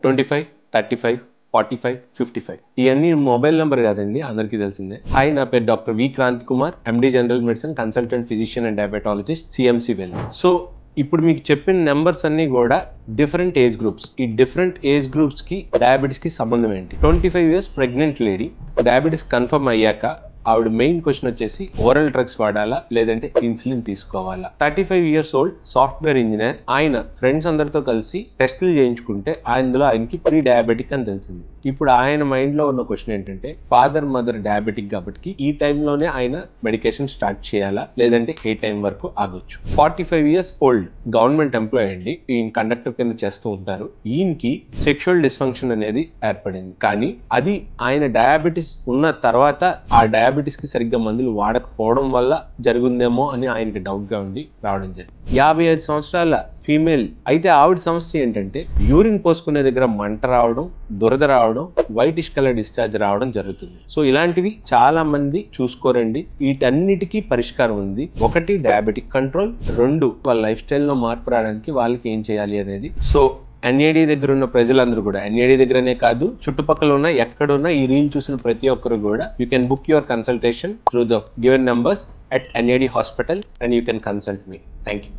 25 35 45 55 ఇవన్నీ mobile number కాదండి, అందరికీ తెలిసిందే. హాయ్, నా పేరు doctor V Kranthi Kumar, MD general medicine, consultant physician and diabetologist, CMC వెల్. సో ఇప్పుడు మీకు చెప్పిన నెంబర్స్ అన్ని కూడా డిఫరెంట్ ఏజ్ గ్రూప్స్. ఈ డిఫరెంట్ ఏజ్ గ్రూప్స్ కి డయాబెటీస్ కి సంబంధం ఏంటి? 25 years pregnant lady diabetes confirm అయ్యాక ఆవిడ మెయిన్ క్వశ్చన్ వచ్చేసి ఓరల్ డ్రగ్స్ వాడాలా లేదంటే ఇన్సులిన్ తీసుకోవాలా. 35 years old సాఫ్ట్వేర్ ఇంజనీర్, ఆయన ఫ్రెండ్స్ అందరితో కలిసి టెస్టులు చేయించుకుంటే ఆయనకి ప్రీ డయాబెటిక్ అని తెలిసింది. ఇప్పుడు ఆయన మైండ్ లో ఉన్న క్వశ్చన్ ఏంటంటే, ఫాదర్ మదర్ డయాబెటిక్ కాబట్టి ఈ టైంలోనే ఆయన మెడికేషన్ స్టార్ట్ చేయాలా లేదంటే ఏ టైం వరకు ఆగొచ్చు. 45 years old గవర్నమెంట్ ఎంప్లాయీ అండి, ఈయన కండక్టర్ కింద చేస్తూ ఉంటారు. ఈయనకి సెక్షువల్ డిస్ఫంక్షన్ అనేది ఏర్పడింది, కానీ అది ఆయన డయాబెటీస్ ఉన్న తర్వాత ఆ డయాబెటీస్ కి సరిగ్గా మందులు వాడకపోవడం వల్ల జరుగుందేమో అని ఆయనకి డౌట్ గా ఉండి రావడం జరిగింది. 55 సంవత్సరాల ఫీమేల్ అయితే ఆవిడ సమస్య ఏంటంటే, యూరిన్ పోసుకునే దగ్గర మంట రావడం, దురద రావడం, వైటిష్ కలర్ డిశ్చార్జ్ రావడం జరుగుతుంది. సో ఇలాంటివి చాలా మంది చూసుకోరండి. వీటన్నిటికీ పరిష్కారం ఉంది. ఒకటి డయాబెటిక్ కంట్రోల్, 2 వాళ్ళ లైఫ్ స్టైల్లో మార్పు రావడానికి వాళ్ళకి ఏం చేయాలి అనేది. సో ఎన్ఏడి దగ్గర ఉన్న ప్రజలందరూ కూడా, ఎన్ఏడి దగ్గరనే కాదు చుట్టుపక్కల ఉన్న ఎక్కడున్నా ఈ రీల్ చూసిన ప్రతి ఒక్కరు కూడా, you can book your consultation through the given numbers at NAD hospital and you can consult me. Thank you.